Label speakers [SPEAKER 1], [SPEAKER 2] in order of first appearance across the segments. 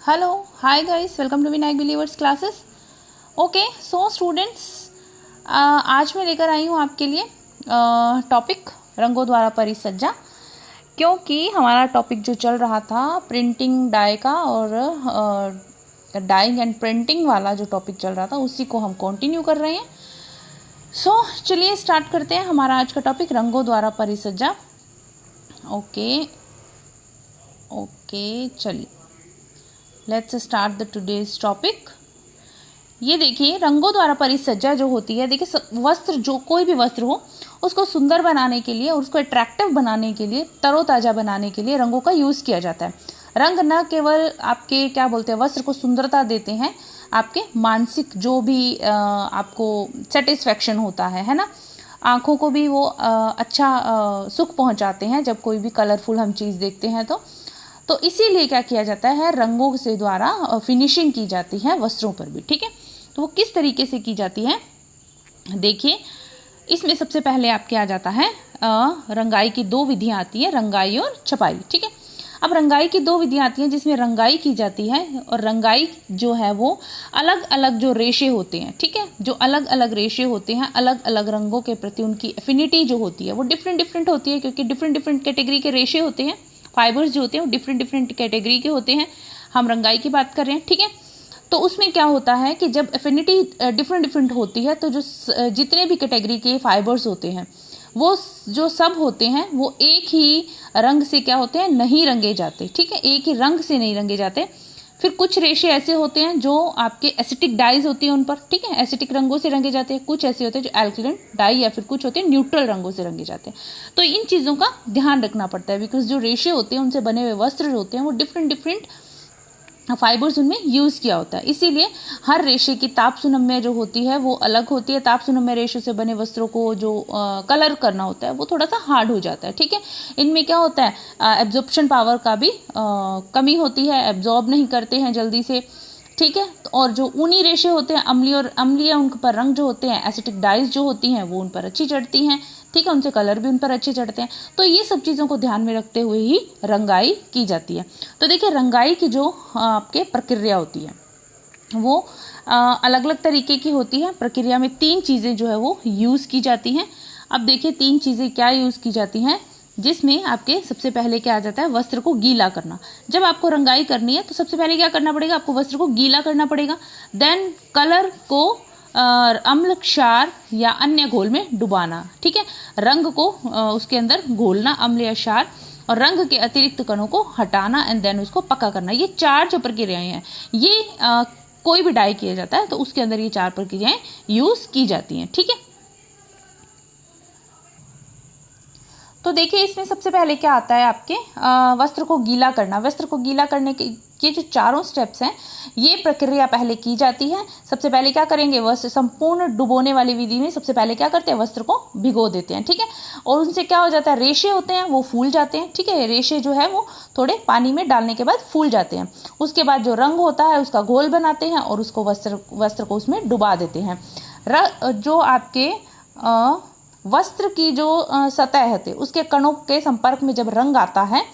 [SPEAKER 1] Hello, hi guys, welcome to Vinayak Believers classes. Okay, so students, आज मैं लेकर आई हूँ आपके लिए टॉपिक रंगों द्वारा परिसज्जा, क्योंकि हमारा टॉपिक जो चल रहा था प्रिंटिंग डाई का और डाइंग एंड प्रिंटिंग वाला जो टॉपिक चल रहा था उसी को हम कंटिन्यू कर रहे हैं. सो चलिए स्टार्ट करते हैं हमारा आज का टॉपिक रंगों द्वारा परिसज्जा. ओके चलिए let's start the today's topic. ये देखिए रंगों द्वारा परिसज्जा जो होती है, देखिए वस्त्र, जो कोई भी वस्त्र हो उसको सुंदर बनाने के लिए और उसको अट्रैक्टिव बनाने के लिए, तरोताज़ा बनाने के लिए रंगों का यूज़ किया जाता है. रंग न केवल आपके क्या बोलते हैं वस्त्र को सुंदरता देते हैं, आपके मानसिक जो भी आपको सेटिस्फैक्शन होता है ना, आँखों को भी वो अच्छा सुख पहुँचाते हैं जब कोई भी कलरफुल हम चीज़ देखते हैं. तो इसीलिए क्या किया जाता है, रंगों से द्वारा फिनिशिंग की जाती है वस्त्रों पर भी. ठीक है, तो वो किस तरीके से की जाती है देखिए. इसमें सबसे पहले आपके आ जाता है रंगाई की दो विधियां आती हैं, रंगाई और छपाई. ठीक है, अब रंगाई की दो विधियां आती हैं जिसमें रंगाई की जाती है और रंगाई जो है वो अलग अलग जो रेशे होते हैं, ठीक है, जो अलग अलग रेशे होते हैं, अलग अलग रंगों के प्रति उनकी एफिनिटी जो होती है वो डिफरेंट होती है, क्योंकि डिफरेंट कैटेगरी के रेशे होते हैं. फाइबर्स जो होते हैं वो डिफरेंट कैटेगरी के होते हैं. हम रंगाई की बात कर रहे हैं. ठीक है, तो उसमें क्या होता है कि जब एफिनिटी डिफरेंट होती है तो जो जितने भी कैटेगरी के फाइबर्स होते हैं वो जो सब होते हैं वो एक ही रंग से क्या होते हैं, नहीं रंगे जाते. ठीक है, एक ही रंग से नहीं रंगे जाते. फिर कुछ रेशे ऐसे होते हैं जो आपके एसिटिक डाइज होती हैं उन पर, ठीक है, एसिटिक रंगों से रंगे जाते हैं. कुछ ऐसे होते हैं जो एल्कलिन डाई या फिर कुछ होते हैं न्यूट्रल रंगों से रंगे जाते हैं. तो इन चीज़ों का ध्यान रखना पड़ता है, बिकॉज जो रेशे होते हैं उनसे बने हुए वस्त्र जो होते हैं वो डिफरेंट फाइबर्स उनमें यूज़ किया होता है. इसीलिए हर रेशे की ताप सुनम्य जो होती है वो अलग होती है. ताप सुनम्य रेशे से बने वस्त्रों को जो कलर करना होता है वो थोड़ा सा हार्ड हो जाता है. ठीक है, इनमें क्या होता है, एब्जॉर्प्शन पावर का भी कमी होती है, एब्जॉर्ब नहीं करते हैं जल्दी से. ठीक है, और जो ऊनी रेशे होते हैं अम्लीय उन पर रंग जो होते हैं, एसिटिक डाइज जो होती हैं वो उन पर अच्छी चढ़ती हैं. ठीक है, उनसे कलर भी उन पर अच्छे चढ़ते हैं. तो ये सब चीज़ों को ध्यान में रखते हुए ही रंगाई की जाती है. तो देखिए रंगाई की जो आपके प्रक्रिया होती है वो अलग अलग तरीके की होती है. प्रक्रिया में तीन चीज़ें जो है वो यूज़ की जाती हैं. अब देखिए तीन चीज़ें क्या यूज़ की जाती हैं, जिसमें आपके सबसे पहले क्या आ जाता है, वस्त्र को गीला करना. जब आपको रंगाई करनी है तो सबसे पहले क्या करना पड़ेगा, आपको वस्त्र को गीला करना पड़ेगा. देन कलर को अम्ल, क्षार या अन्य घोल में डुबाना. ठीक है, रंग को उसके अंदर घोलना, अम्ल या क्षार, और रंग के अतिरिक्त कणों को हटाना एंड देन उसको पक्का करना. ये चार जो प्रक्रियाएं हैं ये कोई भी डाई किया जाता है तो उसके अंदर ये चार प्रक्रियाएं यूज की जाती हैं. ठीक है, तो देखिए इसमें सबसे पहले क्या आता है, आपके वस्त्र को गीला करना. वस्त्र को गीला करने के ये जो चारों स्टेप्स हैं ये प्रक्रिया पहले की जाती है. सबसे पहले क्या करेंगे, वस्त्र संपूर्ण डुबोने वाली विधि में सबसे पहले क्या करते हैं, वस्त्र को भिगो देते हैं. ठीक है, और उनसे क्या हो जाता है, रेशे होते हैं वो फूल जाते हैं. ठीक है, रेशे जो है वो थोड़े पानी में डालने के बाद फूल जाते हैं. उसके बाद जो रंग होता है उसका घोल बनाते हैं और उसको वस्त्र को उसमें डुबा देते हैं. जो आपके वस्त्र की जो सतह है उसके कणों के संपर्क में जब रंग आता है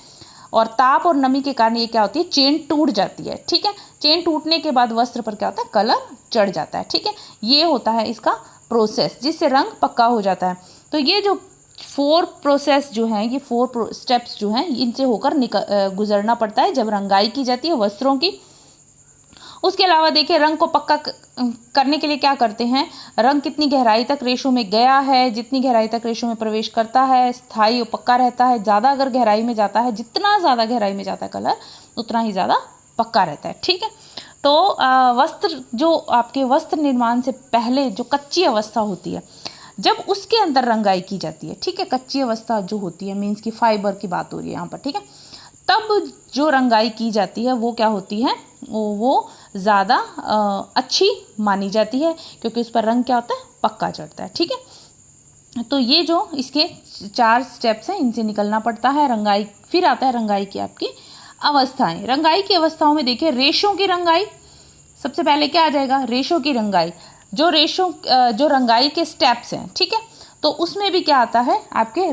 [SPEAKER 1] और ताप और नमी के कारण ये क्या होती है, चेन टूट जाती है. ठीक है, चेन टूटने के बाद वस्त्र पर क्या होता है, कलर चढ़ जाता है. ठीक है, ये होता है इसका प्रोसेस जिससे रंग पक्का हो जाता है. तो ये जो 4 प्रोसेस जो हैं, ये 4 स्टेप्स जो हैं इनसे होकर गुजरना पड़ता है जब रंगाई की जाती है वस्त्रों की. उसके अलावा देखिए रंग को पक्का करने के लिए क्या करते हैं, रंग कितनी गहराई तक रेशों में गया है, जितनी गहराई तक रेशों में प्रवेश करता है स्थायी और पक्का रहता है. ज़्यादा अगर गहराई में जाता है, जितना ज़्यादा गहराई में जाता है कलर उतना ही ज़्यादा पक्का रहता है. ठीक है, तो वस्त्र जो आपके वस्त्र निर्माण से पहले जो कच्ची अवस्था होती है जब उसके अंदर रंगाई की जाती है, ठीक है, कच्ची अवस्था जो होती है मीन्स की फाइबर की बात हो रही है यहाँ पर. ठीक है, तब जो रंगाई की जाती है वो क्या होती है, वो ज़्यादा अच्छी मानी जाती है क्योंकि उस पर रंग क्या होता है, पक्का चढ़ता है. ठीक है, तो ये जो इसके 4 स्टेप्स हैं इनसे निकलना पड़ता है रंगाई. फिर आता है रंगाई की आपकी अवस्थाएं. रंगाई की अवस्थाओं में देखिए रेशों की रंगाई. सबसे पहले क्या आ जाएगा, रेशों की रंगाई. जो रंगाई के स्टेप्स हैं, ठीक है, तो उसमें भी क्या आता है आपके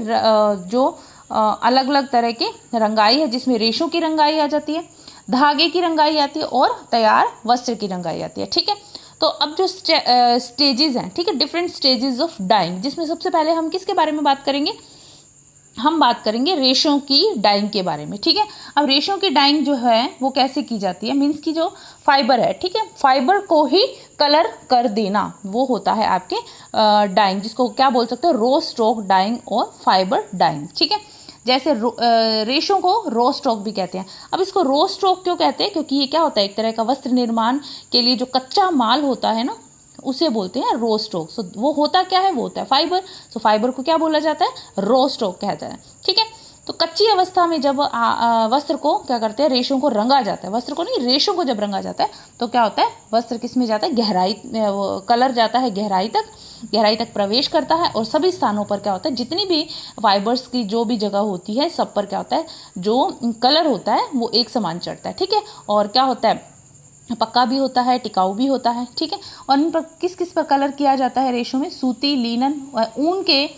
[SPEAKER 1] जो अलग अलग तरह की रंगाई है जिसमें रेशों की रंगाई आ जाती है. धागे की रंगाई आती है और तैयार वस्त्र की रंगाई आती है। ठीक है, तो अब जो स्टेजेस हैं, ठीक है, डिफरेंट स्टेजेस ऑफ डाइंग, जिसमें सबसे पहले हम किसके बारे में बात करेंगे, हम बात करेंगे रेशों की डाइंग के बारे में। ठीक है, अब रेशों की डाइंग जो है वो कैसे की जाती है, मीन्स की जो फाइबर है, ठीक है, फाइबर को ही कलर कर देना, वो होता है आपके डाइंग, जिसको क्या बोल सकते हो, रो स्ट्रोक डाइंग और फाइबर डाइंग। ठीक है, जैसे रेशों को रो स्ट्रोक भी कहते हैं। अब इसको रो स्ट्रोक क्यों कहते हैं, क्योंकि ये क्या होता है, एक तरह का वस्त्र निर्माण के लिए जो कच्चा माल होता है ना, उसे बोलते हैं रो स्ट्रोक। सो वो होता क्या है, वो होता है फाइबर। सो फाइबर को क्या बोला जाता है, रो स्ट्रोक कहता है। ठीक है, तो कच्ची अवस्था में जब वस्त्र को क्या करते हैं, रेशों को रंगा जाता है, वस्त्र को नहीं, रेशों को जब रंगा जाता है तो क्या होता है, वस्त्र किस में जाता है, गहराई, कलर जाता है गहराई तक प्रवेश करता है, और सभी स्थानों पर क्या होता है, जितनी भी फाइबर्स की जो भी जगह होती है, सब पर क्या होता है, जो कलर होता है वो एक समान चढ़ता है। ठीक है, और क्या होता है, पक्का भी होता है, टिकाऊ भी होता है। ठीक है, और इन पर किस किस पर कलर किया जाता है रेशों में, सूती, लीनन, ऊन के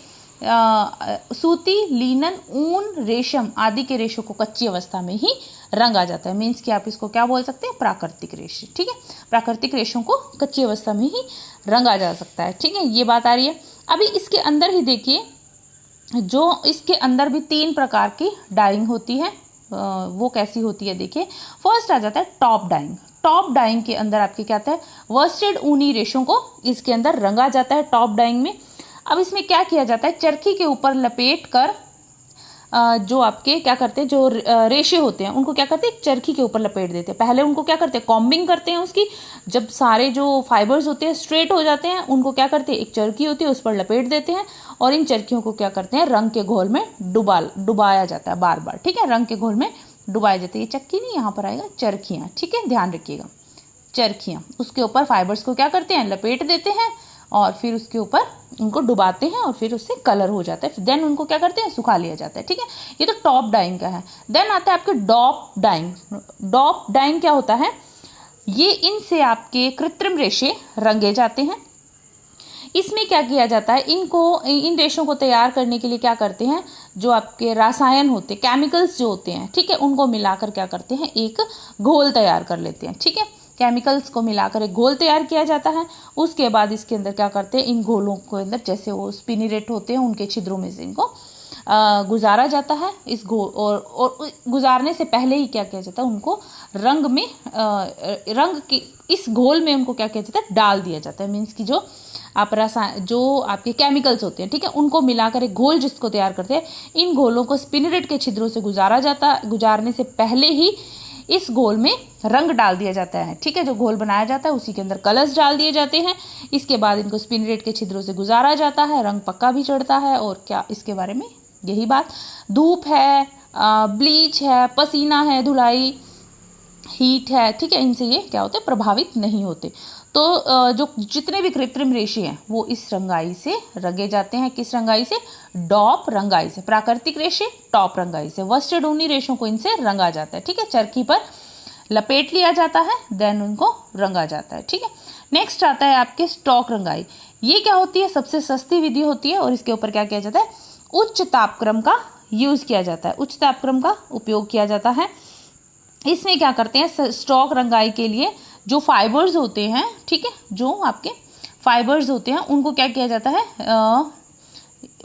[SPEAKER 1] सूती, लीनन, ऊन, रेशम आदि के रेशों को कच्ची अवस्था में ही रंगा जाता है। मीन्स कि आप इसको क्या बोल सकते हैं, प्राकृतिक रेशे। ठीक है, प्राकृतिक रेशों को कच्ची अवस्था में ही रंगा जा सकता है। ठीक है, ये बात आ रही है। अभी इसके अंदर ही देखिए, जो इसके अंदर भी 3 प्रकार की डाइंग होती है, वो कैसी होती है, देखिए। फर्स्ट आ जाता है टॉप डाइंग। टॉप डाइंग के अंदर आपके क्या आता है, वर्स्टेड ऊनी रेशों को इसके अंदर रंगा जाता है टॉप डाइंग में। अब इसमें क्या किया जाता है, चरखी के ऊपर लपेट कर जो आपके क्या करते हैं, जो रेशे होते हैं उनको क्या करते हैं, चरखी के ऊपर लपेट देते हैं। पहले उनको क्या करते हैं, कॉम्बिंग करते हैं उसकी, जब सारे जो फाइबर्स होते हैं स्ट्रेट हो जाते हैं, उनको क्या करते हैं, एक चरखी होती है उस पर लपेट देते हैं, और इन चरखियों को क्या करते हैं, रंग के घोल में डुबाया जाता है बार बार। ठीक है, रंग के घोल में डुबाया जाता है। ये चक्की नहीं, यहाँ पर आएगा चरखियाँ। ठीक है, ध्यान रखिएगा, चरखियाँ, उसके ऊपर फाइबर्स को क्या करते हैं, लपेट देते हैं, और फिर उसके ऊपर उनको डुबाते हैं, और फिर उससे कलर हो जाता है। देन उनको क्या करते हैं, सुखा लिया जाता है। ठीक है, ये तो टॉप डाइंग का है। देन आता है आपके डॉप डाइंग। डॉप डाइंग क्या होता है, ये इनसे आपके कृत्रिम रेशे रंगे जाते हैं। इसमें क्या किया जाता है, इन रेशों को तैयार करने के लिए क्या करते हैं, जो आपके रसायन होते हैं, केमिकल्स जो होते हैं, ठीक है, उनको मिलाकर क्या करते हैं, एक घोल तैयार कर लेते हैं। ठीक है, केमिकल्स को मिलाकर एक घोल तैयार किया जाता है। उसके बाद इसके अंदर क्या करते हैं, इन घोलों के अंदर जैसे वो स्पिनिरेट होते हैं, उनके छिद्रों में से इनको गुजारा जाता है। इस घोल और गुजारने से पहले ही क्या किया जाता है, उनको रंग में रंग के इस घोल में उनको क्या किया जाता है, डाल दिया जाता है। मीन्स की जो आपके केमिकल्स होते हैं, ठीक है, उनको मिलाकर एक घोल जिसको तैयार करते हैं, इन घोलों को स्पिनिरेट के छिद्रों से गुजारने से पहले ही इस घोल में रंग डाल दिया जाता है। ठीक है, जो घोल बनाया जाता है उसी के अंदर कलर्स डाल दिए जाते हैं। इसके बाद इनको स्पिनिरेट के छिद्रों से गुजारा जाता है, रंग पक्का भी चढ़ता है। और क्या इसके बारे में यही बात, धूप है, ब्लीच है, पसीना है, धुलाई, हीट है, ठीक है, इनसे ये क्या होते हैं, प्रभावित नहीं होते। तो जो जितने भी कृत्रिम रेशे हैं वो इस रंगाई से रंगे जाते हैं। किस रंगाई से, डॉप रंगाई से। प्राकृतिक रेशे टॉप रंगाई से, वर्स्टेड ऊनी रेशों को इनसे रंगा जाता है। ठीक है, चरखी पर लपेट लिया जाता है, देन उनको रंगा जाता है। ठीक है, नेक्स्ट आता है आपके स्टॉक रंगाई। ये क्या होती है, सबसे सस्ती विधि होती है, और इसके ऊपर क्या किया जाता है, उच्च तापक्रम का यूज किया जाता है, उच्च तापक्रम का उपयोग किया जाता है। इसमें क्या करते हैं, स्टॉक रंगाई के लिए जो फाइबर्स होते हैं, ठीक है, जो आपके फाइबर्स होते हैं उनको क्या किया जाता है,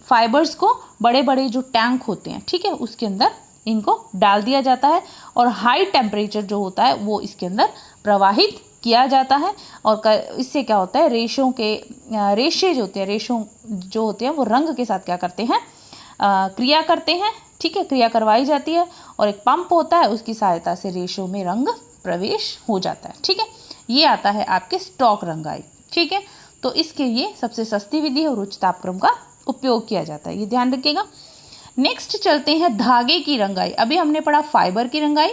[SPEAKER 1] फाइबर्स को बड़े बड़े जो टैंक होते हैं, ठीक है, उसके अंदर इनको डाल दिया जाता है, और हाई टेम्परेचर जो होता है वो इसके अंदर प्रवाहित किया जाता है। और इससे क्या होता है, रेशे जो होते हैं, रेशों जो होते हैं वो रंग के साथ क्या करते हैं, क्रिया करते हैं। ठीक है, क्रिया करवाई जाती है, और एक पंप होता है, उसकी सहायता से रेशों में रंग प्रवेश हो जाता है। ठीक है, ये आता है आपके स्टॉक रंगाई। ठीक है, तो इसके ये सबसे सस्ती विधि है और उच्च तापक्रम का उपयोग किया जाता है, ये ध्यान रखिएगा। नेक्स्ट चलते हैं धागे की रंगाई। अभी हमने पढ़ा फाइबर की रंगाई,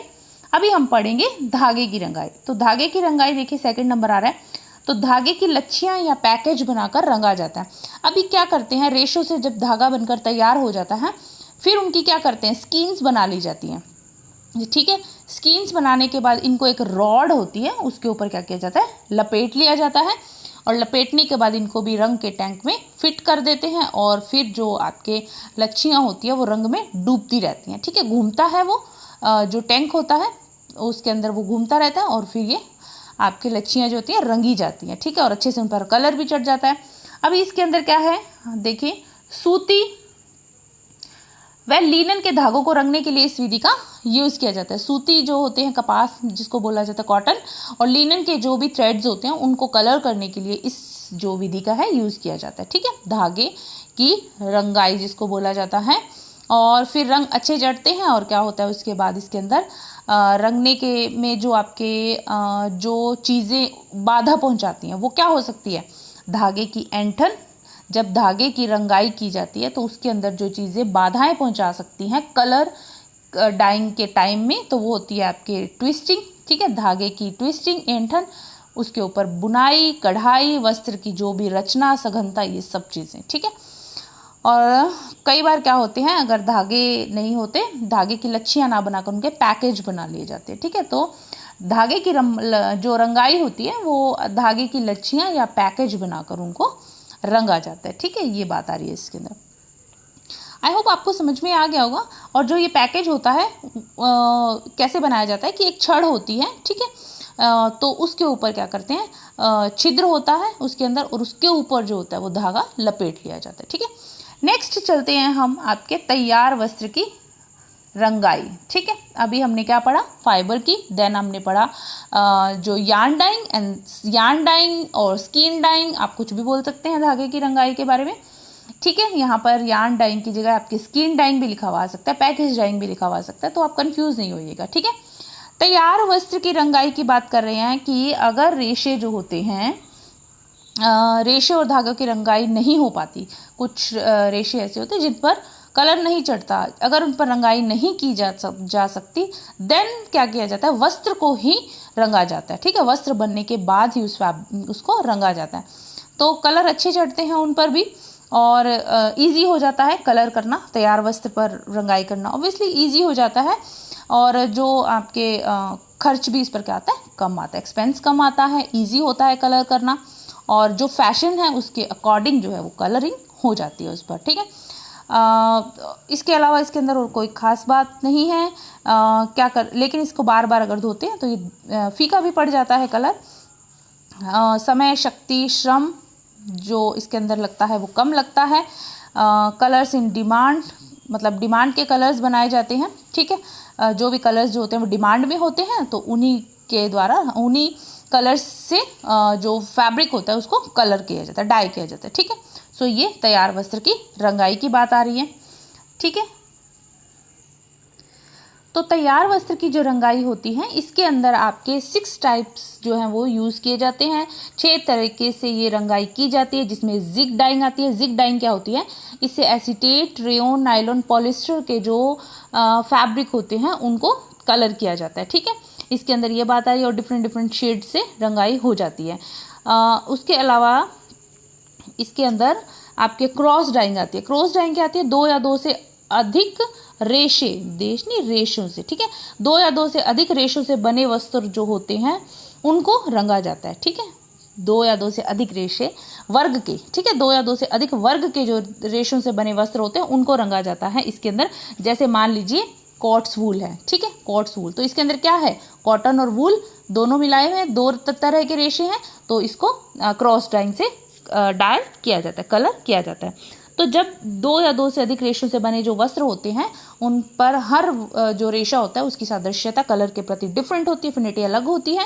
[SPEAKER 1] अभी हम पढ़ेंगे धागे की रंगाई। तो धागे की रंगाई देखिए सेकंड नंबर आ रहा है। तो धागे की लच्छियां या पैकेज बनाकर रंगा जाता है। अभी क्या करते हैं, रेशों से जब धागा बनकर तैयार हो जाता है, फिर उनकी क्या करते हैं, स्कीन्स बना ली जाती हैं। ठीक है, स्कीन्स बनाने के बाद इनको एक रॉड होती है, उसके ऊपर क्या किया जाता है, लपेट लिया जाता है, और लपेटने के बाद इनको भी रंग के टैंक में फिट कर देते हैं, और फिर जो आपके लच्छियाँ होती है वो रंग में डूबती रहती हैं। ठीक है, घूमता है वो जो टैंक होता है, उसके अंदर वो घूमता रहता है और फिर ये आपकी लच्छियाँ जो होती हैं रंगी जाती हैं, ठीक है, और अच्छे से उन पर कलर भी चढ़ जाता है। अभी इसके अंदर क्या है देखिए, सूती व लीनन के धागों को रंगने के लिए इस विधि का यूज किया जाता है। सूती जो होते हैं कपास जिसको बोला जाता है कॉटन, और लीनन के जो भी थ्रेड्स होते हैं उनको कलर करने के लिए इस जो विधि का है यूज किया जाता है, ठीक है, धागे की रंगाई जिसको बोला जाता है। और फिर रंग अच्छे चढ़ते हैं और क्या होता है उसके बाद इसके अंदर रंगने के में जो आपके जो चीज़ें बाधा पहुंचाती हैं वो क्या हो सकती है, धागे की ऐंठन। जब धागे की रंगाई की जाती है तो उसके अंदर जो चीज़ें बाधाएं पहुंचा सकती हैं कलर डाइंग के टाइम में, तो वो होती है आपके ट्विस्टिंग, ठीक है, धागे की ट्विस्टिंग, ऐंठन, उसके ऊपर बुनाई, कढ़ाई, वस्त्र की जो भी रचना, सघनता, ये सब चीज़ें, ठीक है। और कई बार क्या होते हैं, अगर धागे नहीं होते, धागे की लच्छियाँ ना बनाकर उनके पैकेज बना लिए जाते हैं, ठीक है। तो धागे की जो रंगाई होती है वो धागे की लच्छियाँ या पैकेज बनाकर उनको रंगा जाता है, ठीक है, ये बात आ रही है इसके अंदर। आई होप आपको समझ में आ गया होगा। और जो ये पैकेज होता है कैसे बनाया जाता है कि एक छड़ होती है, ठीक है, तो उसके ऊपर क्या करते हैं, छिद्र होता है उसके अंदर और उसके ऊपर जो होता है वो धागा लपेट लिया जाता है, ठीक है। नेक्स्ट चलते हैं हम आपके तैयार वस्त्र की रंगाई, ठीक है। अभी हमने क्या पढ़ा, फाइबर की, देन हमने पढ़ा जो यार्न डाइंग और स्किन डाइंग, आप कुछ भी बोल सकते हैं धागे की रंगाई के बारे में, ठीक है। यहाँ पर यार्न डाइंग की जगह आपकी स्किन डाइंग भी लिखा हुआ आ सकता है, पैकेज डाइंग भी लिखा हुआ आ सकता है, तो आप कंफ्यूज नहीं होइएगा, ठीक है। तैयार वस्त्र की रंगाई की बात कर रहे हैं कि अगर रेशे जो होते हैं, रेशे और धागों की रंगाई नहीं हो पाती, कुछ रेशे ऐसे होते हैं जिन पर कलर नहीं चढ़ता, अगर उन पर रंगाई नहीं की जा सकती, देन क्या किया जाता है, वस्त्र को ही रंगा जाता है, ठीक है, वस्त्र बनने के बाद ही उसको रंगा जाता है। तो कलर अच्छे चढ़ते हैं उन पर भी और इजी हो जाता है कलर करना, तैयार वस्त्र पर रंगाई करना ऑब्वियसली इजी हो जाता है। और जो आपके खर्च भी इस पर क्या आता है, कम आता है, एक्सपेंस कम आता है, इजी होता है कलर करना, और जो फैशन है उसके अकॉर्डिंग जो है वो कलरिंग हो जाती है उस पर, ठीक है। इसके अलावा इसके अंदर और कोई खास बात नहीं है। लेकिन इसको बार बार अगर धोते हैं तो ये फीका भी पड़ जाता है कलर। समय, शक्ति, श्रम जो इसके अंदर लगता है वो कम लगता है। कलर्स इन डिमांड, मतलब डिमांड के कलर्स बनाए जाते हैं, ठीक है। जो भी कलर्स जो होते हैं वो डिमांड में होते हैं, तो उन्हीं के द्वारा, उन्हीं कलर्स से जो फैब्रिक होता है उसको कलर किया जाता है, डाई किया जाता है, ठीक है। सो ये तैयार वस्त्र की रंगाई की बात आ रही है, ठीक है। तो तैयार वस्त्र की जो रंगाई होती है इसके अंदर आपके 6 टाइप्स जो हैं वो यूज़ किए जाते हैं। 6 तरीके से ये रंगाई की जाती है, जिसमें जिग डाइंग आती है। जिग डाइंग क्या होती है, इससे एसीटेट, रेयोन, नायलॉन, पॉलिस्टर के जो फैब्रिक होते हैं उनको कलर किया जाता है, ठीक है। इसके अंदर ये बात आ रही है और डिफरेंट शेड से रंगाई हो जाती है। उसके अलावा इसके अंदर आपके क्रॉस डाइंग आती है। क्रॉस डाइंग क्या आती है, 2 या 2 से अधिक रेशे, देश नहीं रेशों से, ठीक है, 2 या 2 से अधिक रेशों से बने वस्त्र जो होते हैं उनको रंगा जाता है, ठीक है। 2 या 2 से अधिक रेशे वर्ग के, ठीक है, 2 या 2 से अधिक वर्ग के जो रेशों से बने वस्त्र होते हैं उनको रंगा जाता है इसके अंदर। जैसे मान लीजिए कॉट्स वूल है, ठीक है, कॉट्स वूल, तो इसके अंदर क्या है, कॉटन और वूल दोनों मिलाए हुए हैं, 2 तरह के रेशे हैं, तो इसको क्रॉस डाइंग से डाई किया जाता है, कलर किया जाता है। तो जब 2 या 2 से अधिक रेशों से बने जो वस्त्र होते हैं उन पर हर जो रेशा होता है उसकी सादृश्यता कलर के प्रति डिफरेंट होती है, फिनिटी अलग होती है,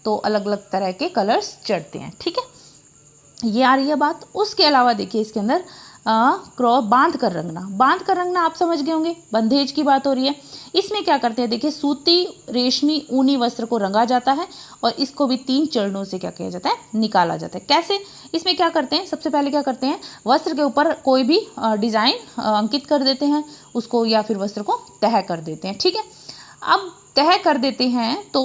[SPEAKER 1] तो अलग अलग तरह के कलर्स चढ़ते हैं, ठीक है। ये आ रही है बात। उसके अलावा देखिए इसके अंदर बांध कर रंगना आप समझ गए होंगे, बंधेज की बात हो रही है। इसमें क्या करते हैं, देखिए सूती, रेशमी, ऊनी वस्त्र को रंगा जाता है और इसको भी 3 चरणों से क्या किया जाता है, निकाला जाता है। कैसे, इसमें क्या करते हैं, सबसे पहले क्या करते हैं, वस्त्र के ऊपर कोई भी डिजाइन अंकित कर देते हैं उसको, या फिर वस्त्र को तह कर देते हैं, ठीक है। अब तह कर देते हैं तो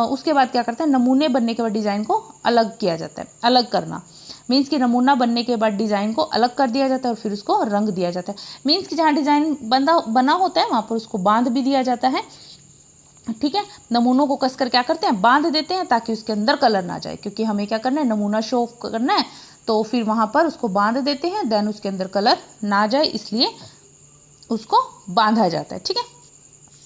[SPEAKER 1] उसके बाद क्या करते हैं, नमूने बनने के बाद डिजाइन को अलग किया जाता है। अलग करना मीन्स कि नमूना बनने के बाद डिज़ाइन को अलग कर दिया जाता है और फिर उसको रंग दिया जाता है। मीन्स कि जहाँ डिज़ाइन बना होता है वहाँ पर उसको बांध भी दिया जाता है, ठीक है। नमूनों को कसकर क्या करते हैं, बांध देते हैं ताकि उसके अंदर कलर ना जाए, क्योंकि हमें क्या करना है, नमूना शो करना है, तो फिर वहाँ पर उसको बांध देते हैं, देन उसके अंदर कलर ना जाए इसलिए उसको बांधा जाता है, ठीक है।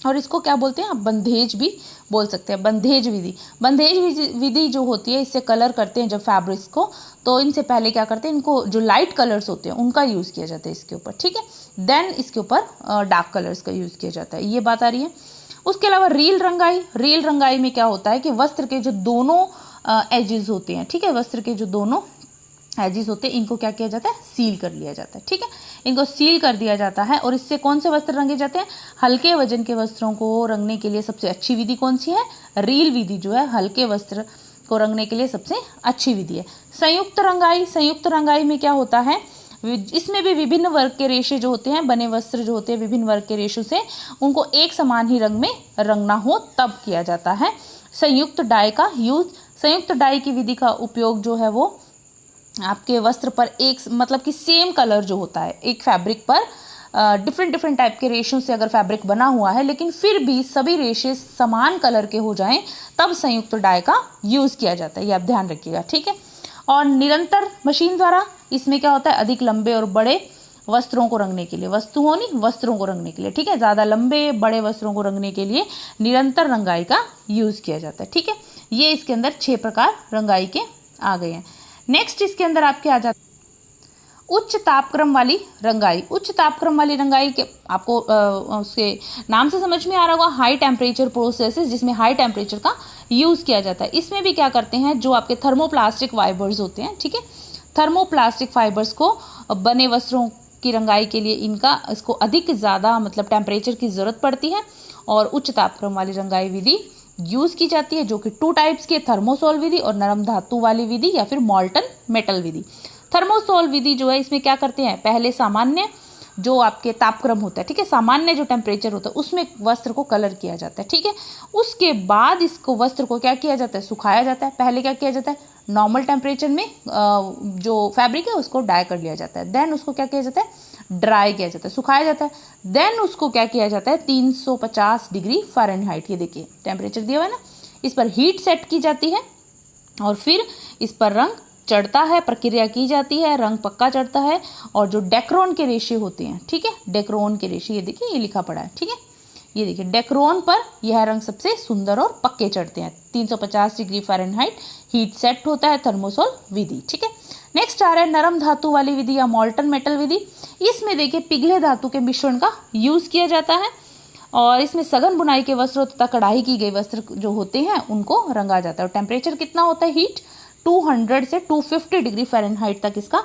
[SPEAKER 1] और इसको क्या बोलते हैं, आप बंधेज भी बोल सकते हैं, बंधेज विधि। बंधेज विधि जो होती है, इससे कलर करते हैं जब फैब्रिक्स को, तो इनसे पहले क्या करते हैं, इनको जो लाइट कलर्स होते हैं उनका यूज़ किया जाता है इसके ऊपर, ठीक है। देन इसके ऊपर डार्क कलर्स का यूज़ किया जाता है, ये बात आ रही है। उसके अलावा रील रंगाई। रील रंगाई में क्या होता है कि वस्त्र के जो दोनों एजेस होते हैं, ठीक है, वस्त्र के जो दोनों एजेस होते हैं इनको क्या किया जाता है, सील कर लिया जाता है, ठीक है, इनको सील कर दिया जाता है। और इससे कौन से वस्त्र रंगे जाते हैं, हल्के वजन के वस्त्रों को रंगने के लिए सबसे अच्छी विधि कौन सी है, रील विधि जो है हल्के वस्त्र को रंगने के लिए सबसे अच्छी विधि है। संयुक्त रंगाई। संयुक्त रंगाई में क्या होता है, इसमें भी विभिन्न वर्ग के रेशे जो होते हैं, बने वस्त्र जो होते हैं विभिन्न वर्ग के रेशों से, उनको एक समान ही रंग में रंगना हो तब किया जाता है संयुक्त डाई का यूज। संयुक्त डाई की विधि का उपयोग जो है वो आपके वस्त्र पर एक मतलब कि सेम कलर जो होता है, एक फैब्रिक पर डिफरेंट टाइप के रेशों से अगर फैब्रिक बना हुआ है लेकिन फिर भी सभी रेशे समान कलर के हो जाएं, तब संयुक्त डाई का यूज किया जाता है, ये आप ध्यान रखिएगा, ठीक है। और निरंतर मशीन द्वारा, इसमें क्या होता है, अधिक लंबे और बड़े वस्त्रों को रंगने के लिए, वस्तुओं नहीं वस्त्रों को रंगने के लिए, ठीक है, ज्यादा लंबे बड़े वस्त्रों को रंगने के लिए निरंतर रंगाई का यूज किया जाता है, ठीक है। ये इसके अंदर 6 प्रकार रंगाई के आ गए हैं। नेक्स्ट इसके अंदर आपके आ जाते उच्च तापक्रम वाली रंगाई। उच्च तापक्रम वाली रंगाई के आपको उसके नाम से समझ में आ रहा होगा, हाई टेम्परेचर प्रोसेसेस, जिसमें हाई टेम्परेचर का यूज किया जाता है। इसमें भी क्या करते हैं, जो आपके थर्मोप्लास्टिक फाइबर्स होते हैं, ठीक है, थर्मोप्लास्टिक फाइबर्स को बने वस्त्रों की रंगाई के लिए इसको अधिक ज़्यादा मतलब टेम्परेचर की ज़रूरत पड़ती है और उच्च तापक्रम वाली रंगाई विधि यूज की जाती है, जो कि 2 टाइप्स की, थर्मोसोल विधि और नरम धातु वाली विधि या फिर मॉल्टन मेटल विधि। थर्मोसोल विधि जो है, इसमें क्या करते हैं, पहले सामान्य जो आपके तापक्रम होता है, ठीक है, सामान्य जो टेम्परेचर होता है उसमें वस्त्र को कलर किया जाता है, ठीक है। उसके बाद इसको वस्त्र को क्या किया जाता है, सुखाया जाता है। पहले क्या किया जाता है, नॉर्मल टेम्परेचर में जो फैब्रिक है उसको डाई कर लिया जाता है। देन उसको क्या किया जाता है, ड्राई किया जाता है, सुखाया जाता है। देन उसको क्या किया जाता है, 350 डिग्री फ़ारेनहाइट, ये देखिए टेम्परेचर दिया हुआ है ना, इस पर हीट सेट की जाती है और फिर इस पर रंग चढ़ता है, प्रक्रिया की जाती है, रंग पक्का चढ़ता है। और जो डेक्रोन के रेशे होते हैं, ठीक है, डेक्रोन के रेशे, ये देखिए ये लिखा पड़ा है, ठीक है, ये देखिए डेक्रोन पर यह रंग सबसे सुंदर और पक्के चढ़ते हैं। 350 डिग्री फ़ारेनहाइट हीट सेट होता है थर्मोसोल विधि, ठीक है। नेक्स्ट आ रहा है नरम धातु वाली विधि या मॉल्टन मेटल विधि। इसमें देखिए पिघले धातु के मिश्रण का यूज किया जाता है और इसमें सघन बुनाई के वस्त्रों तथा कढ़ाई की गई वस्त्र जो होते हैं उनको रंगा जाता है। और टेम्परेचर कितना होता है, हीट 200 से 250 डिग्री फ़ारेनहाइट तक इसका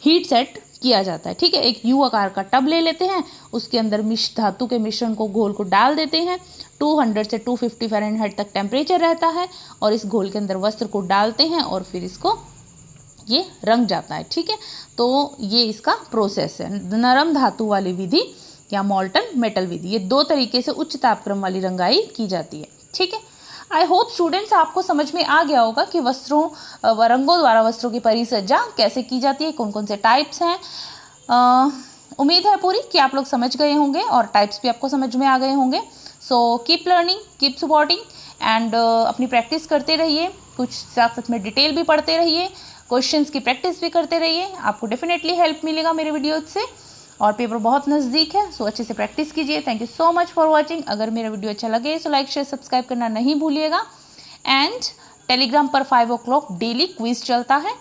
[SPEAKER 1] हीट सेट किया जाता है, ठीक है। एक यू आकार का टब ले लेते हैं, उसके अंदर धातु के मिश्रण को घोल को डाल देते हैं, 200 से 250 फ़ारेनहाइट तक टेम्परेचर रहता है और इस घोल के अंदर वस्त्र को डालते हैं और फिर इसको ये रंग जाता है, ठीक है। तो ये इसका प्रोसेस है, नरम धातु वाली विधि या मॉल्टन मेटल विधि। ये 2 तरीके से उच्च तापक्रम वाली रंगाई की जाती है, ठीक है। आई होप स्टूडेंट्स आपको समझ में आ गया होगा कि वस्त्रों व रंगों द्वारा वस्त्रों की परिसज्जा कैसे की जाती है, कौन कौन से टाइप्स हैं। उम्मीद है पूरी कि आप लोग समझ गए होंगे और टाइप्स भी आपको समझ में आ गए होंगे। So keep learning, keep supporting and अपनी प्रैक्टिस करते रहिए, कुछ साथ साथ में डिटेल भी पढ़ते रहिए, क्वेश्चंस की प्रैक्टिस भी करते रहिए, आपको डेफिनेटली हेल्प मिलेगा मेरे वीडियोज से। और पेपर बहुत नज़दीक है, सो अच्छे से प्रैक्टिस कीजिए। Thank you so much for watching. अगर मेरा वीडियो अच्छा लगे तो लाइक शेयर सब्सक्राइब करना नहीं भूलिएगा। एंड टेलीग्राम पर 5 o'clock डेली क्विज चलता है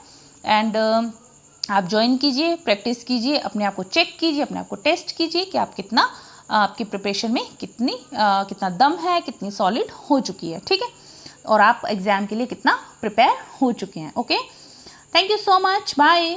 [SPEAKER 1] एंड आप ज्वाइन कीजिए, प्रैक्टिस कीजिए, अपने आप को चेक कीजिए, अपने आप को टेस्ट कीजिए कि आप कितना आपकी प्रिपरेशन में कितना दम है, कितनी सॉलिड हो चुकी है, ठीक है, और आप एग्जाम के लिए कितना प्रिपेयर हो चुके हैं। Okay, thank you so much, bye.